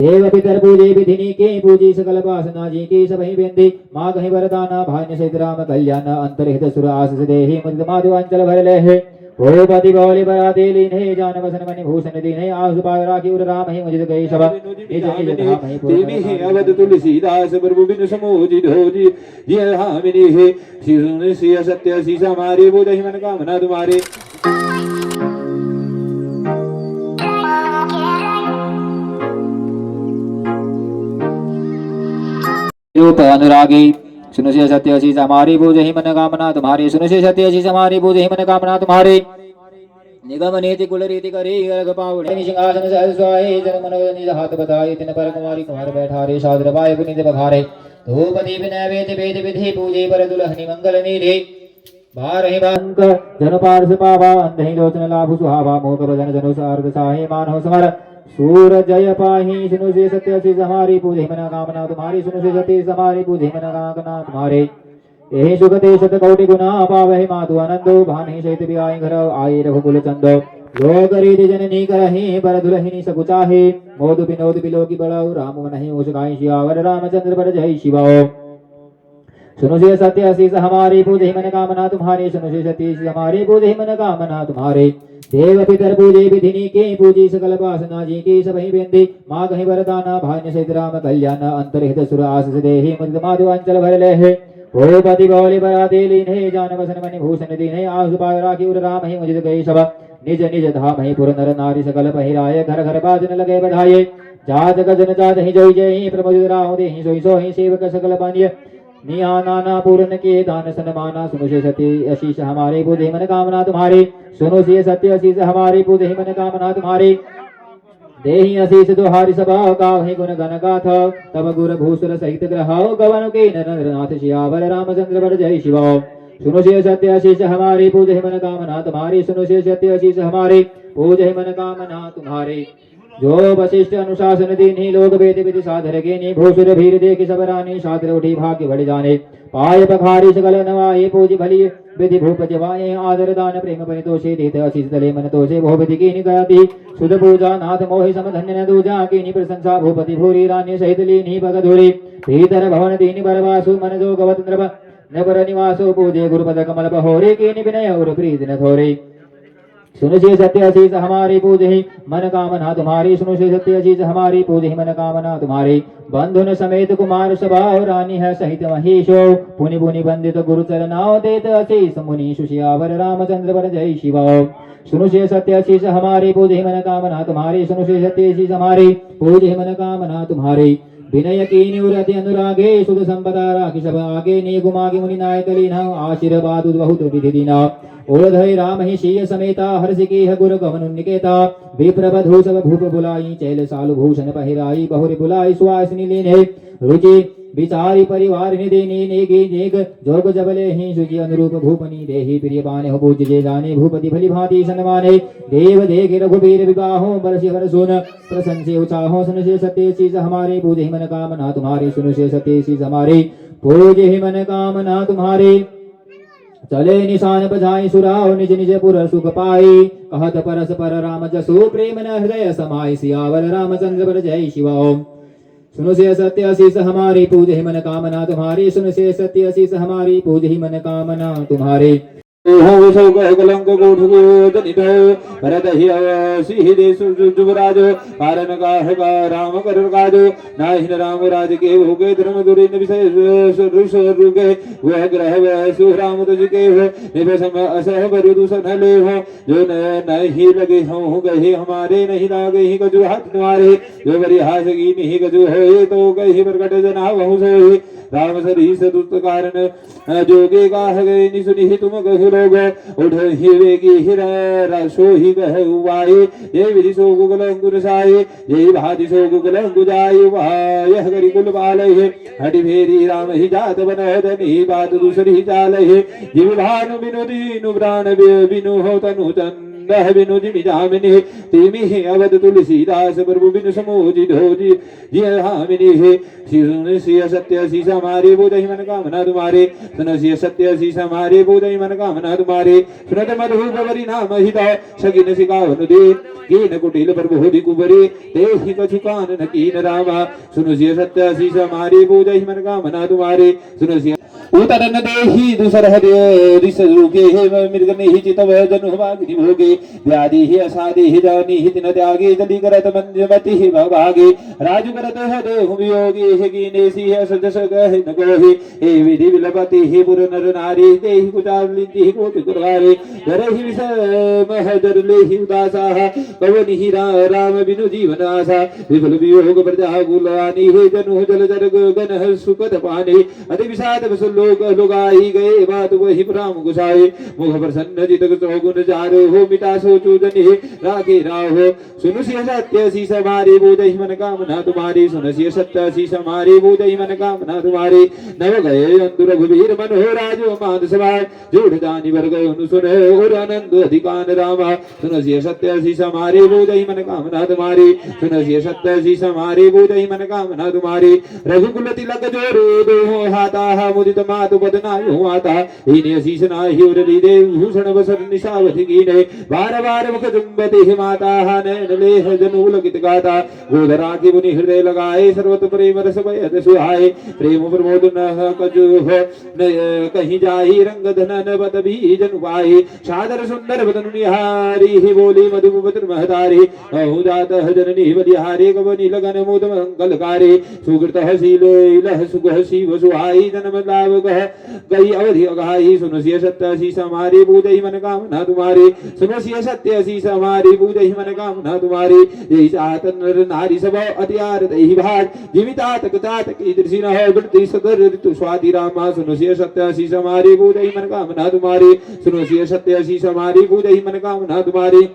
देव पितर पूजे विधिनी के पूजी सकल वासना जी की सबहि बेंदी माँ कहीं वरदाना भान्य सहित राम कल्याण अंतरहित सुर आशीष देहि मुदित माधु अंचल भर ले है ओ पति गौली बरा दे लीन जान बसन मणि भूषण दीन आसु पाय राखी उर राम ही मुझे गई सब निज निज धाम ही तेमी अवध तुलसीदास प्रभु बिनु समोजि धोजी जिय हामिनी है श्री श्री सत्य सी हमारे बोध ही मन कामना तुम्हारे रूप अनुरागी सुनो से सत्य शीश हमारी पूज ही मन कामना तुम्हारी सुनो से सत्य शीश हमारी पूज ही मन कामना तुम्हारी निगम नीति कुल रीति करी अर्घ पावड़े सिंहासन सहज स्वाहे जन मनोरथ निज हाथ बताए तिन पर कुमारी कुमार बैठारे सादर पाए पुनीत बखारे धूप दीप नैवेद्य वेद विधि पूजे पर दुलहनी मंगल नीरे बारहि बंक जन पार्श पावा अंधहि लोचन लाभ सुहावा मोक बदन जनु सार्थ साहे मानव समर सूर जय पाही सुनु से सत्य शीश हमारी पूजे मना कामना तुम्हारी सुनु से सत्य हमारी पूजे मना कामना तुम्हारे यही सुगते शत कोटि गुना पावहि मातु आनंदो भानि सहित बियाई घर आये रघुकुल चंदो लोक रीति जननी करहि बर दुलहिनी सकुचाहे मोद विनोद बिलोकी बड़ाऊ राम मनहि उसगाई शियावर रामचंद्र पर जय शिवाओ सुनो से सत्य शीश हमारी पूजे मन कामना तुम्हारी सुनो से सत्य शीश हमारी पूजे मन कामना तुम्हारे देव पितर पूजे विधिनी के पूजी सकल वासना जी की सबहि बेंदी माँ कहीं वरदाना भान्य सहित राम कल्याण अंतरहित सुर आशीष देहि मुदित माधु अंचल भर ले है ओ पति गौली बरा दे लीन जान बसन मणि भूषण दीन आसु पाय राखी उर राम ही मुझे गई सब निज निज धाम ही पुर नर नारी सकल पहिराए घर घर बाजन लगे बधाये जात गजन जात ही जोई जय प्रमोद राहु दे सोई सोहि सेवक सकल बानिय निया नाना पूर्ण के दान सन्माना सुनो से सत्य आशीष हमारे पूजे मन कामना तुम्हारी सुनो से सत्य आशीष हमारी पूजे मन कामना तुम्हारी देहि आशीष दुहारी सभा का वही गुण गण गाथ तब गुर भूसुर सहित ग्रह गवन के नरनाथ शियावर रामचंद्र बर जय शिवा सुनो से सत्य आशीष हमारी पूजे मन कामना तुम्हारी सुनो से सत्य आशीष हमारी पूजे मन कामना तुम्हारी जो वशिष्ठ अनुशासन दीनी लोग वेद विधि साधर गेनी भूसुर भीर देखि सब रानी शास्त्र उठी भाग्य बढ़ जाने पाय पखारी सकल नवाए पूज भली विधि भूप जवाए आदर दान प्रेम परितोषे देत आशीष तले मन तोषे भो विधि कीनि गति सुध पूजा नाथ मोहि समधन्य न दूजा कीनि प्रशंसा भूपति भूरी रानी सहित लीनी भगधुरी भीतर भवन दीनि बरवासु मन जो गवत नृप नबर निवासो पूजे गुरुपद कमल बहोरे कीनि विनय और प्रीति न थोरे सुनो से सत्य आशीष हमारी पूजे मन कामना तुम्हारी सुनो से सत्य आशीष हमारी पूजे मन कामना तुम्हारी बंधुन समेत कुमार स्वभाव रानी है सहित महेशो पुनि पुनि वंदित गुरु चरनाओ देत आशीष मुनि सुशियावर रामचंद्र बर जय शिवा सुनो से सत्य आशीष हमारी पूजे मन कामना तुम्हारी सुनो से सत्य आशीष हमारी पूजे मन कामना तुम्हारी विनय कीनि उरति अनुरागे सुख संपदा राखि सब आगे ने गुमागे मुनि नायक लीना आशीर्वाद बहुत विधि दीना ओधय राम ही शीय समेता हर्ष की है गुरु गमन निकेता विप्रबधू सब भूप बुलाई चैल सालु भूषण पहिराई बहुरी बुलाई सुवासिनी लीने रुचि विचारी परिवार निदेनी नेगे नेग जोग जबले ही सुचि अनुरूप भूपनी देहि प्रिय बाने हो पूज जे जाने भूपति भली भांति सन्माने देव देखे रघुबीर विवाहो बरसि हर सुन प्रशंसे उचाहो सुन से सत्य चीज हमारे पूजे मन कामना तुम्हारी सुन से सत्य चीज हमारे पूजे मन कामना तुम्हारे चले निशान बजाई सुराव निज निज पुर सुख पाई कहत परस पर राम जसो प्रेम न हृदय समाई सियावर रामचंद्र पर जय शिवा सुनो से सत्य आशीष हमारी पूजे मन कामना तुम्हारी सुनो से सत्य आशीष हमारी पूजे मन कामना तुम्हारी हो सो कलंक कोठ जनित भरत ही सिंह देश जुबराज पारन का राम कर काज नाहिन राम राज के भोगे धर्म दुरी विषय रुगे वह ग्रह वह सुराम तुझ के निवसम असह बरु दूषण ले हो जो नहीं लगे हो गए हमारे नहीं लागे ही कजु हाथ तुम्हारे जो बरी हास की नहीं कजु है तो गए प्रकट जना बहु सोई राम सरी सदुत कारण जोगे गाह गए निसुनि तुम कहु लोग उठ ही वेगी हिर रसो ही कह उवाए ये विधि सो गुगल अंकुर साए ये भाति सो गुगल अंकुजाए वाह करि कुल बाल हटि भेरी राम ही जात बन धनी बात दूसरी चाल जीव भानु बिनु दीनु प्राण बिनु हो तनु तन है बिनु जिमि जामिनी तिमि है अवध तुलसीदास प्रभु बिनु समोजि धोजी जी हामिनी है सुनसिय सत्य सी हमारी बुझहि मन कामना तुम्हारे सुनसिय सत्य सी हमारी बुझहि मन कामना तुम्हारे सुनत मधुर बरी नाम हिता सगिन सिकावन दे कीन कुटिल प्रभु कुबरे देहि कछु कान न कीन रामा सुनसिय सत्य सी हमारी बुझहि मन कामना तुम्हारे सुनसिय उतरन देहि दुसरह दिस रूके हे मृग नेहि चितव जनु भागि भोगे व्याधि hi असाधि hi जानि hi तिन त्यागे जलि करत मंजमति hi भागे राजु करत है देहु वियोगी हे कीनेसी है सजस गह न गोहि हे विधि विलपति hi पुर नर नारी देहि कुचालिति hi कोटि गुरवारे धरहि विष महदर लेहि उदासा कवनि hi राम बिनु जीवन आसा विफल वियोग प्रजा गुलानी हे जनु जल जर गगन सुखद पानी अति विषाद वसुल लोग लुगाई गए बात वही राम गुसाए मुख प्रसन्न जित चौगुन जारो हो मिटा सोचो जनि राखे राहो सुनु सिय सत्य सी समारे बोधहि मन कामना तुम्हारी सुनु सिय सत्य सी समारे बोधहि मन कामना तुम्हारी नव गए अंदु रघुवीर मन हो राजो मान सवार जोड़ जानि वर गए उन सुने और आनंद अधिकान रामा सुनु सिय सत्य सी समारे बोधहि मन कामना तुम्हारी सुनु सिय सत्य सी समारे बोधहि मन कामना तुम्हारी रघुकुल तिलक जोरो दो हाथा मुदित मातु बदनायो आता इने शीश नाही उरली देव भूषण बसर निशावधि कीने बार बार मुख जुम्बते माता नैन लेह जनूल गीत गाता गोधरा की मुनि हृदय लगाए सर्वत प्रेम रस भयद सुहाए प्रेम प्रमोद न कजु हो कहीं जाहि रंग धनन बद बीजन पाए सादर सुंदर बदन निहारी ही बोली मधुपुत्र महतारी अहु जात जननी बलिहारे कवनि लगन मोद मंगलकारी सुकृत हसील लह सुख शिव सुहाई जन्म लाभ कह गई अवधि अघाई सुनो सिय सत्य सी हमारी बूझहि मन कामना तुम्हारी सुनो सिय सत्य सी हमारी बूझहि मन कामना तुम्हारी यही चाहत नर नारी सब अतियार दहि भाग जीविता तक तात की दृष्टि न हो वृत्ति सदर ऋतु स्वाति रामा सुनो सिय सत्य सी हमारी बूझहि मन कामना तुम्हारी सुनो सिय सत्य सी हमारी बूझहि मन कामना तुम्हारी